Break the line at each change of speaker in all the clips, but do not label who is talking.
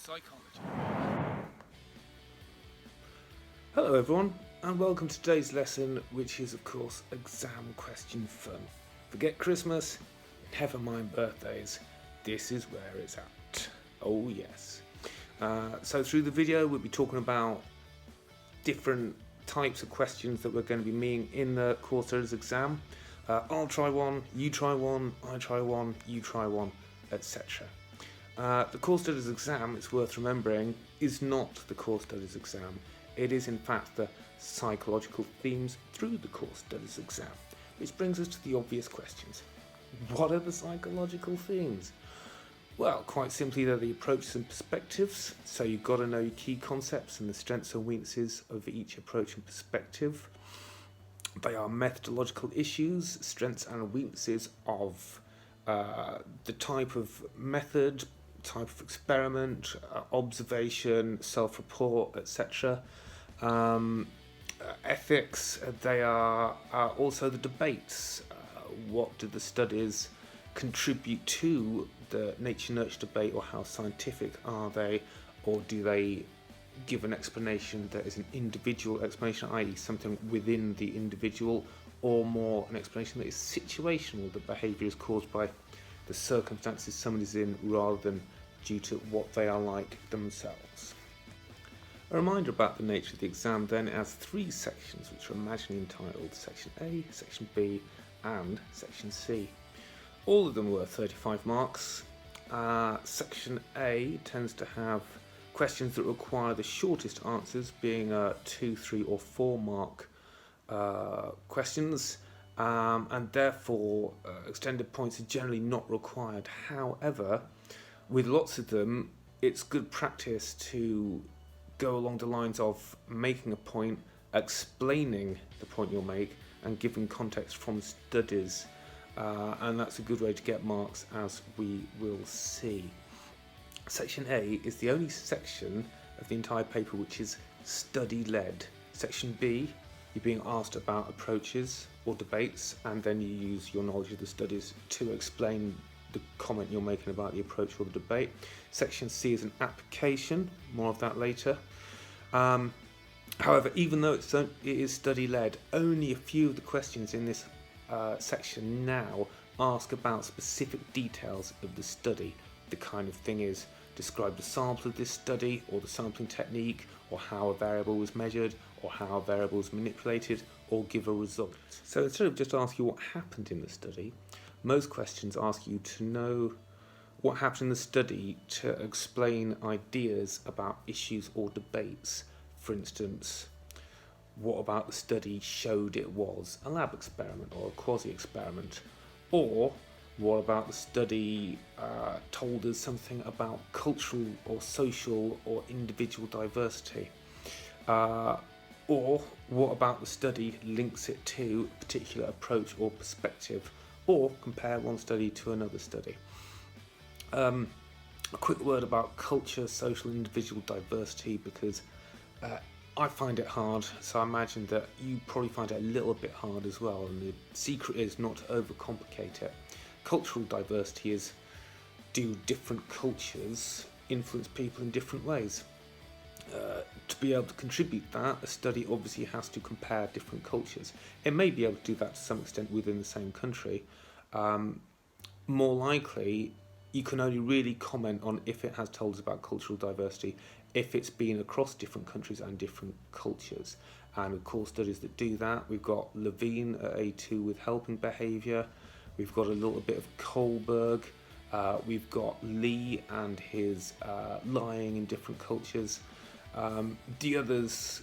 psychology.
Hello everyone, and welcome to today's lesson, which is of course exam question fun. Forget Christmas, never mind birthdays, this is where it's at. Oh yes. So through the video we'll be talking about different types of questions that we're going to be meeting in the course studies exam. I'll try one, you try one, I try one, you try one, etc. The course studies exam, it's worth remembering, is not the course studies exam. It is in fact the psychological themes through the course studies exam, which brings us to the obvious questions. What are the psychological themes? Well, quite simply, they're the approaches and perspectives, so you've got to know your key concepts and the strengths and weaknesses of each approach and perspective. They are methodological issues, strengths and weaknesses of the type of method, type of experiment, observation, self-report, etc. Ethics, they are also the debates. What do the studies contribute to the nature-nurture debate, or how scientific are they, or do they give an explanation that is an individual explanation, i.e. something within the individual, or more an explanation that is situational, that behaviour is caused by the circumstances somebody's in rather than due to what they are like themselves. A reminder about the nature of the exam then, it has three sections which are imaginally entitled Section A, Section B and Section C. All of them were 35 marks. Section A tends to have questions that require the shortest answers, being 2, 3 or 4 mark questions, and therefore extended points are generally not required. However, with lots of them, it's good practice to go along the lines of making a point, explaining the point you'll make, and giving context from studies. And that's a good way to get marks, as we will see. Section A is the only section of the entire paper which is study-led. Section B, you're being asked about approaches or debates, and then you use your knowledge of the studies to explain the comment you're making about the approach or the debate. Section C is an application, more of that later. However, even though it is study-led, only a few of the questions in this section now ask about specific details of the study. The kind of thing is, describe the sample of this study, or the sampling technique, or how a variable was measured, or how a variable was manipulated, or give a result. So instead of just asking you what happened in the study, most questions ask you to know what happened in the study to explain ideas about issues or debates. For instance, what about the study showed it was a lab experiment or a quasi-experiment? Or what about the study told us something about cultural or social or individual diversity? Or what about the study links it to a particular approach or perspective? Or compare one study to another study. A quick word about culture, social, individual diversity, because I find it hard, so I imagine that you probably find it a little bit hard as well, and the secret is not to overcomplicate it. Cultural diversity is, do different cultures influence people in different ways? To be able to contribute that, a study obviously has to compare different cultures. It may be able to do that to some extent within the same country. More likely, you can only really comment on if it has told us about cultural diversity if it's been across different countries and different cultures. And of course, studies that do that, we've got Levine at A2 with helping behaviour, we've got a little bit of Kohlberg, we've got Lee and his lying in different cultures. The others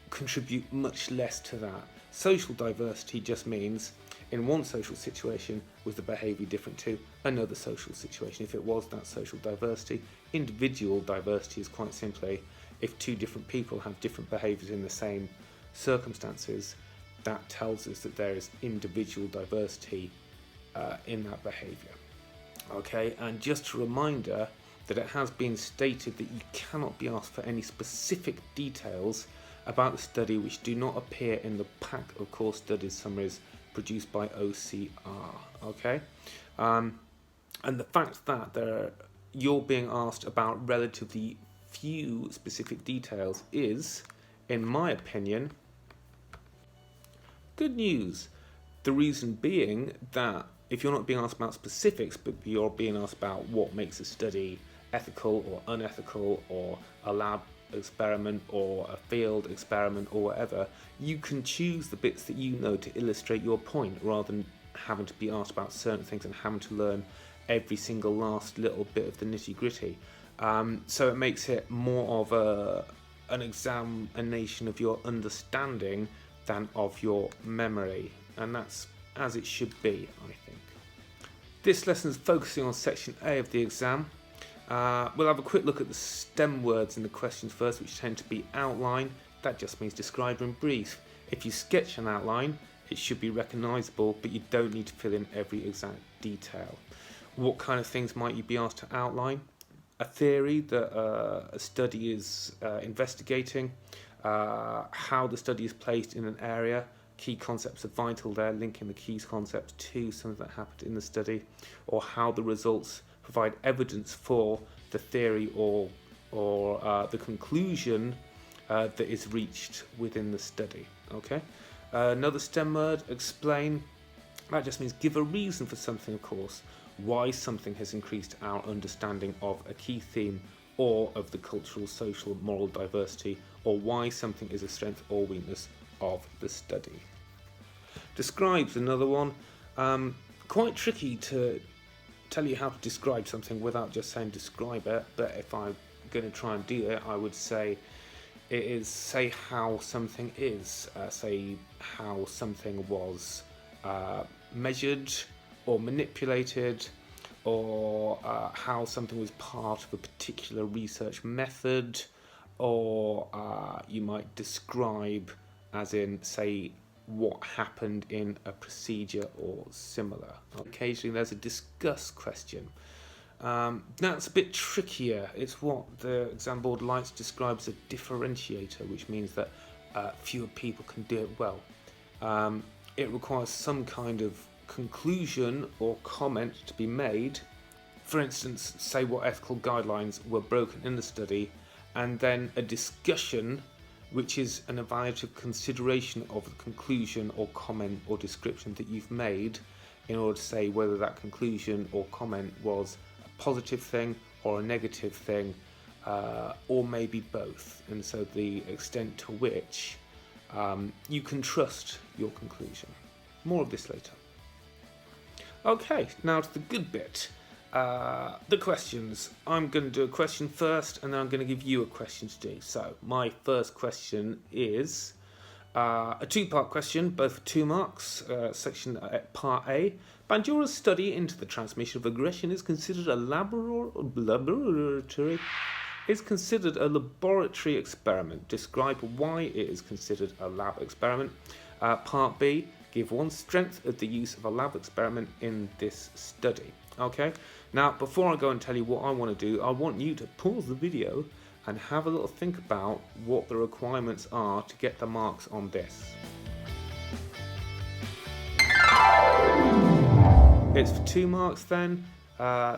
contribute much less to that. Social diversity just means, in one social situation, was the behaviour different to another social situation, if it was that social diversity. Individual diversity is quite simply, if two different people have different behaviours in the same circumstances, that tells us that there is individual diversity in that behaviour. Okay, and just a reminder that it has been stated that you cannot be asked for any specific details about the study which do not appear in the pack of course studies summaries produced by OCR. Okay, and the fact that there you're being asked about relatively few specific details is, in my opinion, good news. The reason being that if you're not being asked about specifics, but you're being asked about what makes a study ethical or unethical, or a lab experiment or a field experiment or whatever, you can choose the bits that you know to illustrate your point, rather than having to be asked about certain things and having to learn every single last little bit of the nitty-gritty. So it makes it more of an examination of your understanding than of your memory, and that's as it should be, I think. This lesson is focusing on section A of the exam. We'll have a quick look at the STEM words in the questions first, which tend to be outline. That just means describe and brief. If you sketch an outline, it should be recognisable, but you don't need to fill in every exact detail. What kind of things might you be asked to outline? A theory that a study is investigating, how the study is placed in an area. Key concepts are vital there, linking the key concepts to something that happened in the study, or how the results provide evidence for the theory or the conclusion that is reached within the study. Okay. Another STEM word, explain. That just means give a reason for something, of course, why something has increased our understanding of a key theme or of the cultural, social, moral diversity, or why something is a strength or weakness of the study. Describe's another one. Quite tricky to tell you how to describe something without just saying describe it, but if I'm going to try and do it, I would say it is say how something is, say how something was measured or manipulated, or how something was part of a particular research method, or you might describe as in say what happened in a procedure or similar. Occasionally there's a discuss question. That's a bit trickier. It's what the exam board likes to describe as a differentiator, which means that fewer people can do it well. It requires some kind of conclusion or comment to be made. For instance, say what ethical guidelines were broken in the study, and then a discussion which is an evaluative consideration of the conclusion or comment or description that you've made, in order to say whether that conclusion or comment was a positive thing or a negative thing, or maybe both, and so the extent to which you can trust your conclusion. More of this later. Okay, now to the good bit. The questions. I'm going to do a question first, and then I'm going to give you a question to do. So my first question is a two-part question, both for 2 marks. Section Part A. Bandura's study into the transmission of aggression is considered a laboratory experiment. Describe why it is considered a lab experiment. Part B. Give one strength of the use of a lab experiment in this study. Okay, now before I go and tell you what I want to do, I want you to pause the video and have a little think about what the requirements are to get the marks on this. It's for 2 marks then,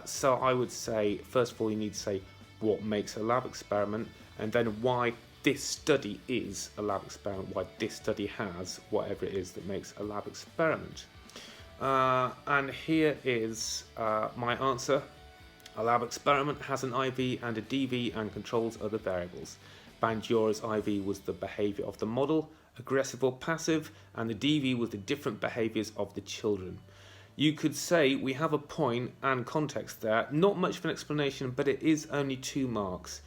so I would say, first of all, you need to say what makes a lab experiment, and then why this study is a lab experiment, why this study has whatever it is that makes a lab experiment. And here is my answer. A lab experiment has an IV and a DV and controls other variables. Bandura's IV was the behaviour of the model, aggressive or passive, and the DV was the different behaviours of the children. You could say we have a point and context there. Not much of an explanation, but it is only 2 marks.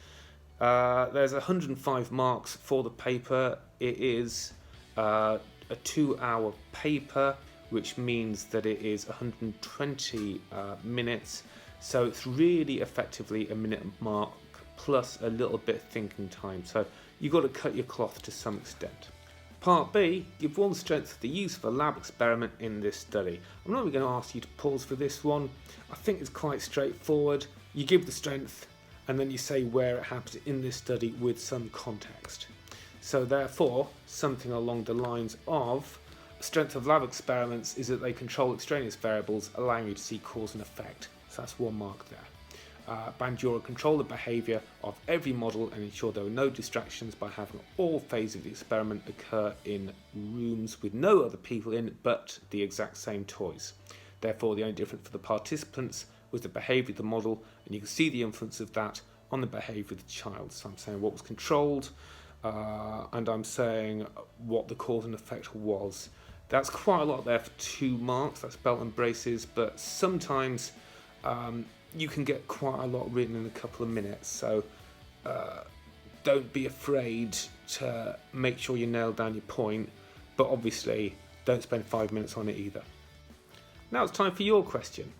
There's 105 marks for the paper. It is a 2-hour paper, which means that it is 120 minutes. So it's really effectively a minute mark plus a little bit of thinking time. So you've got to cut your cloth to some extent. Part B, give one strength of the use of a lab experiment in this study. I'm not even going to ask you to pause for this one. I think it's quite straightforward. You give the strength and then you say where it happened in this study with some context. So therefore, something along the lines of, strength of lab experiments is that they control extraneous variables, allowing you to see cause and effect. So that's 1 mark there. Bandura control the behaviour of every model and ensure there are no distractions by having all phases of the experiment occur in rooms with no other people in but the exact same toys. Therefore, the only difference for the participants was the behaviour of the model, and you can see the influence of that on the behaviour of the child. So I'm saying what was controlled, and I'm saying what the cause and effect was. That's quite a lot there for 2 marks, that's belt and braces, but sometimes you can get quite a lot written in a couple of minutes, so don't be afraid to make sure you nail down your point, but obviously don't spend 5 minutes on it either. Now it's time for your question.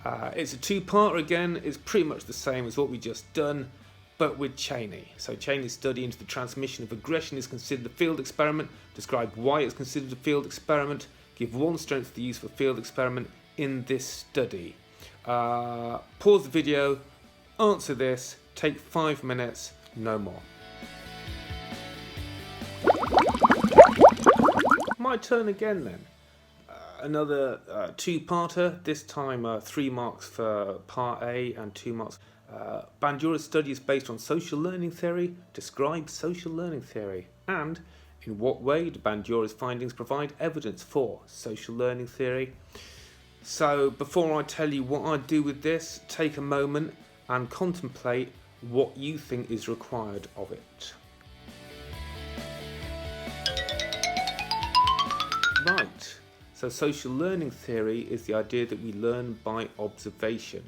It's a 2-parter again, it's pretty much the same as what we just done, but with Chaney. So Chaney's study into the transmission of aggression is considered a field experiment. Describe why it's considered a field experiment. Give 1 strength to the use of a field experiment in this study. Pause the video, answer this, take 5 minutes, no more. My turn again then. Another 2-parter, this time 3 marks for part A and 2 marks. Bandura's study is based on social learning theory. Describe social learning theory. And in what way do Bandura's findings provide evidence for social learning theory? So before I tell you what I do with this, take a moment and contemplate what you think is required of it. Right, so social learning theory is the idea that we learn by observation.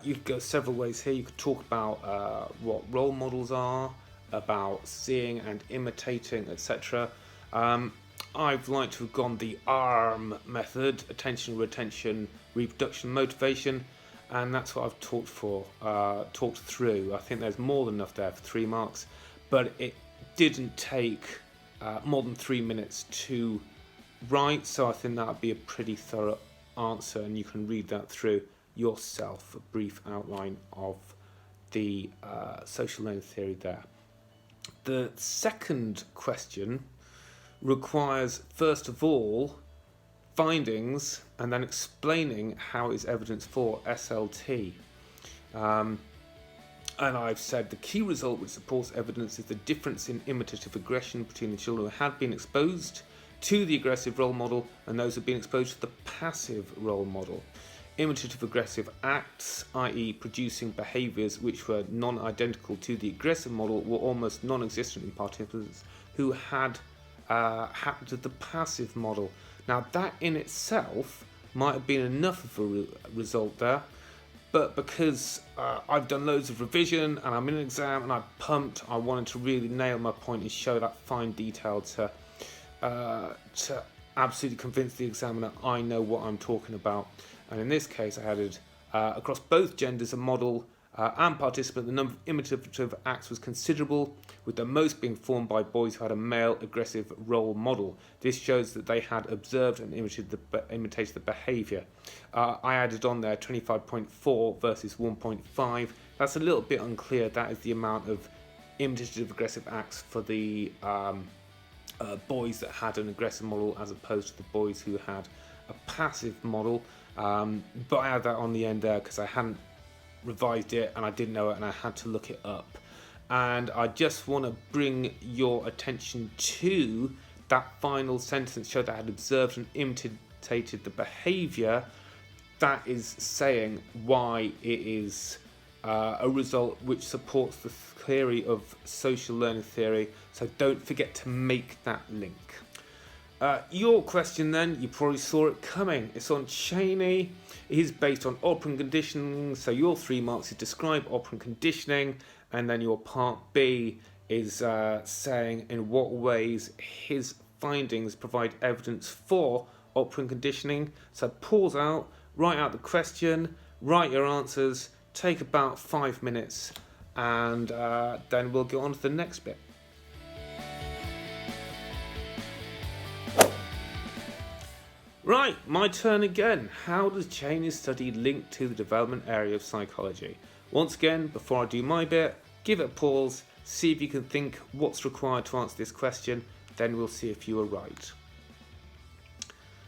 You could go several ways here. You could talk about what role models are, about seeing and imitating, etc. I've liked to have gone the ARM method, attention, retention, reproduction, motivation, and that's what I've talked through. I think there's more than enough there for 3 marks, but it didn't take more than 3 minutes to write, so I think that would be a pretty thorough answer, and you can read that through yourself, a brief outline of the social learning theory there. The second question requires, first of all, findings and then explaining how is evidence for SLT. And I've said the key result which supports evidence is the difference in imitative aggression between the children who had been exposed to the aggressive role model and those who have been exposed to the passive role model. Imitative aggressive acts, i.e. producing behaviours which were non-identical to the aggressive model, were almost non-existent in participants who had happened to the passive model. Now that in itself might have been enough of a result there, but because I've done loads of revision and I'm in an exam and I'm pumped, I wanted to really nail my point and show that fine detail to absolutely convince the examiner I know what I'm talking about. And in this case I added across both genders a model and participant, the number of imitative acts was considerable, with the most being formed by boys who had a male aggressive role model. This shows that they had observed and imitated the behaviour. I added on there 25.4 versus 1.5. That's a little bit unclear. That is the amount of imitative aggressive acts for the boys that had an aggressive model as opposed to the boys who had a passive model. But I had that on the end there because I hadn't revised it and I didn't know it and I had to look it up. And I just want to bring your attention to that final sentence, show that I had observed and imitated the behaviour. That is saying why it is a result which supports the theory of social learning theory, so don't forget to make that link. Your question then, you probably saw it coming. It's on Chaney. It is based on operant conditioning, so your 3 marks is describe operant conditioning, and then your part B is saying in what ways his findings provide evidence for operant conditioning. So pause out, write out the question, write your answers, take about 5 minutes, and then we'll go on to the next bit. Right, my turn again. How does Chaney's study link to the development area of psychology? Once again, before I do my bit, give it a pause, see if you can think what's required to answer this question, then we'll see if you are right.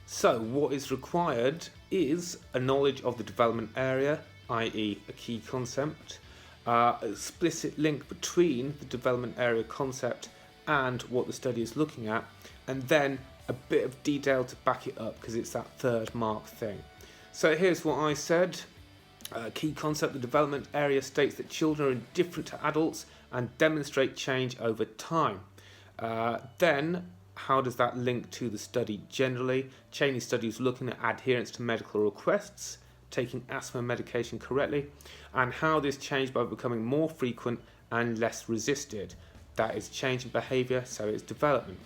So, what is required is a knowledge of the development area, i.e. a key concept, explicit link between the development area concept and what the study is looking at, and then a bit of detail to back it up because it's that third mark thing. So here's what I said. Key concept: the development area states that children are indifferent to adults and demonstrate change over time. Then, how does that link to the study generally? Chaney's study was looking at adherence to medical requests, taking asthma medication correctly, and how this changed by becoming more frequent and less resisted. That is change in behaviour, so it's development.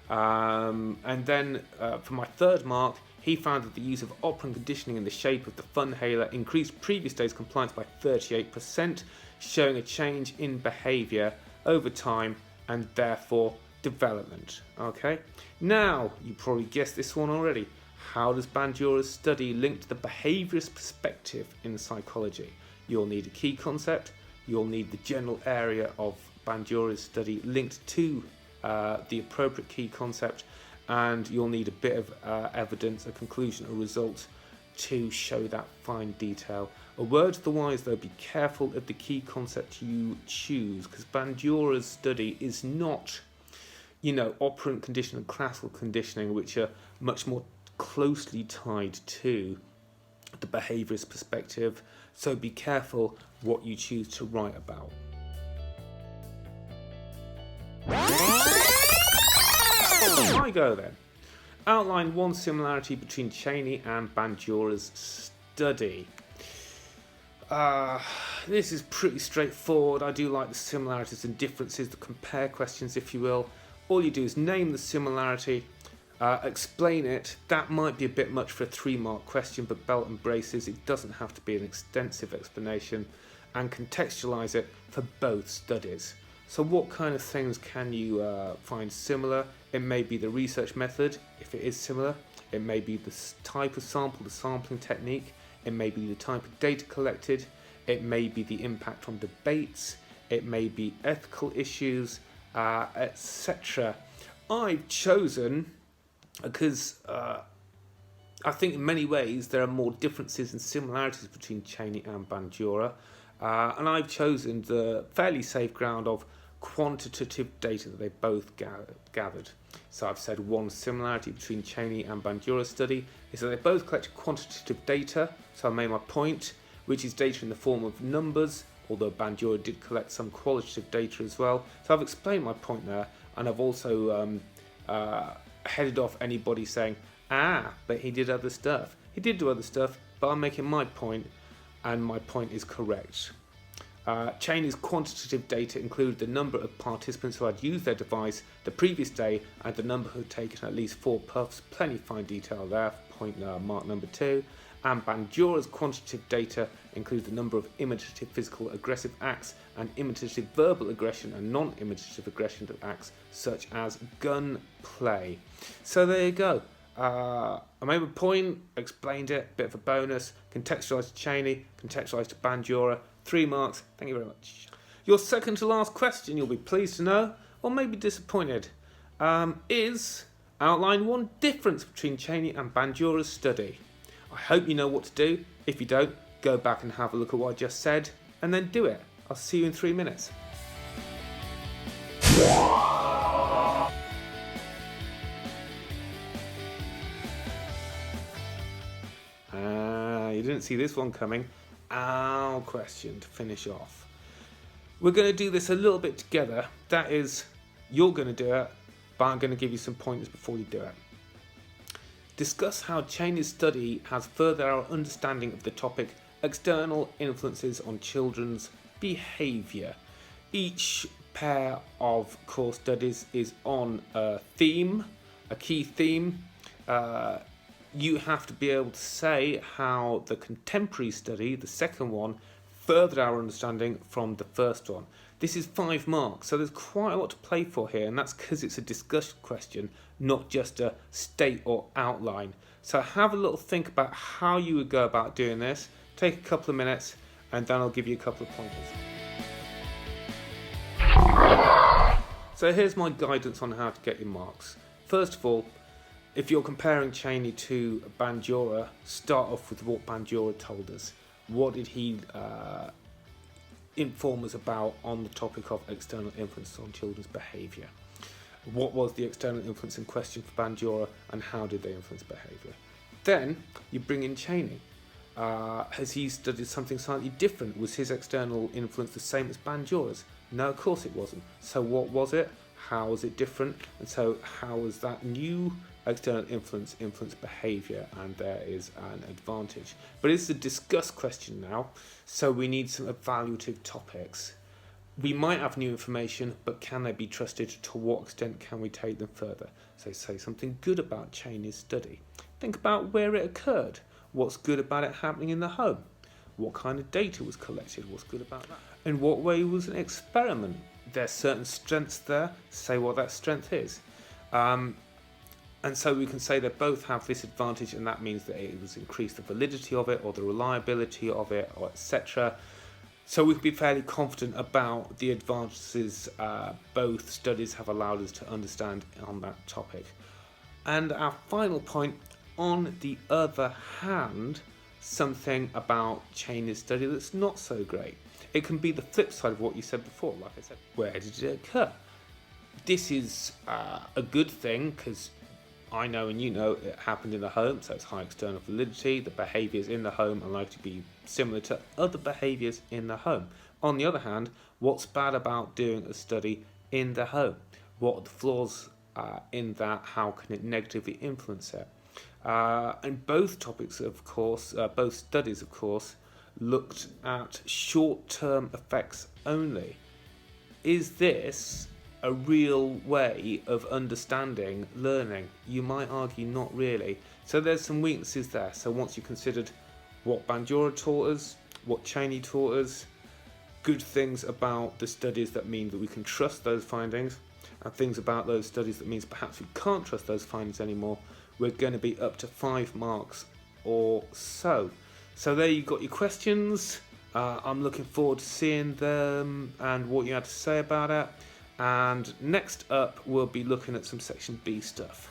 And then for my third mark, he found that the use of operant conditioning in the shape of the funhaler increased previous day's compliance by 38%, showing a change in behaviour over time and therefore development. Okay, now you probably guessed this one already. How does Bandura's study link to the behaviourist perspective in psychology? You'll need a key concept, you'll need the general area of Bandura's study linked to the appropriate key concept, and you'll need a bit of evidence, a conclusion, a result to show that fine detail. A word to the wise though, be careful of the key concept you choose, because Bandura's study is not, operant conditioning and classical conditioning, which are much more closely tied to the behaviourist perspective, so be careful what you choose to write about. I go then. Outline one similarity between Chaney and Bandura's study. This is pretty straightforward. I do like the similarities and differences, the compare questions, if you will. All you do is name the similarity, explain it. That might be a bit much for a 3-mark question, but belt and braces, it doesn't have to be an extensive explanation, and contextualise it for both studies. So what kind of things can you find similar? It may be the research method, if it is similar. It may be the type of sample, the sampling technique. It may be the type of data collected. It may be the impact on debates. It may be ethical issues, etc. I've chosen, because I think in many ways there are more differences and similarities between Chaney and Bandura, and I've chosen the fairly safe ground of quantitative data that they both gathered. So I've said one similarity between Chaney and Bandura's study is that they both collected quantitative data, so I made my point, which is data in the form of numbers, although Bandura did collect some qualitative data as well. So I've explained my point there, and I've also headed off anybody saying, but he did other stuff. He did do other stuff, but I'm making my point, and my point is correct. Chaney's quantitative data included the number of participants who had used their device the previous day and the number who had taken at least 4 puffs. Plenty of fine detail there, mark number 2. And Bandura's quantitative data includes the number of imitative physical aggressive acts and imitative verbal aggression and non-imitative aggression acts such as gun play. So there you go. I made a point, explained it, bit of a bonus, contextualised to Chaney, contextualised to Bandura. 3 marks, thank you very much. Your second to last question, you'll be pleased to know, or maybe disappointed, is outline one difference between Chaney and Bandura's study. I hope you know what to do. If you don't, go back and have a look at what I just said, and then do it. I'll see you in 3 minutes. You didn't see this one coming. Our question to finish off. We're going to do this a little bit together. That is, you're going to do it, but I'm going to give you some pointers before you do it. Discuss how Chaney's study has furthered our understanding of the topic external influences on children's behaviour. Each pair of core studies is on a theme, a key theme. You have to be able to say how the contemporary study, the second one, furthered our understanding from the first one. This is 5 marks, so there's quite a lot to play for here, and that's because it's a discussion question, not just a state or outline. So have a little think about how you would go about doing this. Take a couple of minutes, and then I'll give you a couple of pointers. So here's my guidance on how to get your marks. First of all, if you're comparing Chaney to Bandura, start off with what Bandura told us. what did he inform us about on the topic of external influence on children's behaviour? What was the external influence in question for Bandura, and how did they influence behaviour? Then you bring in Chaney. Has he studied something slightly different? Was his external influence the same as Bandura's? No, of course it wasn't. So what was it? How was it different? And so how was that new external influence behaviour? And there is an advantage. But it's a discuss question now, so we need some evaluative topics. We might have new information, but can they be trusted? To what extent can we take them further? So say something good about Chaney's study. Think about where it occurred. What's good about it happening in the home? What kind of data was collected? What's good about that? In what way was an experiment? There's certain strengths there. Say what that strength is. And so we can say they both have this advantage, and that means that it was increased the validity of it or the reliability of it, or etc. So we can be fairly confident about the advantages both studies have allowed us to understand on that topic. And our final point, on the other hand, something about Chaney's study that's not so great. It can be the flip side of what you said before, like I said. Where did it occur? This is a good thing, because I know and you know it happened in the home, so it's high external validity. The behaviours in the home are likely to be similar to other behaviours in the home. On the other hand, what's bad about doing a study in the home? What are the flaws in that? How can it negatively influence it? And both topics, of course, both studies, of course, looked at short-term effects only. Is this a real way of understanding learning? You might argue not really. So there's some weaknesses there. So once you considered what Bandura taught us, what Chaney taught us, good things about the studies that mean that we can trust those findings, and things about those studies that means perhaps we can't trust those findings anymore, we're going to be up to 5 marks or so. So there you've got your questions. I'm looking forward to seeing them and what you had to say about it. And next up, we'll be looking at some Section B stuff.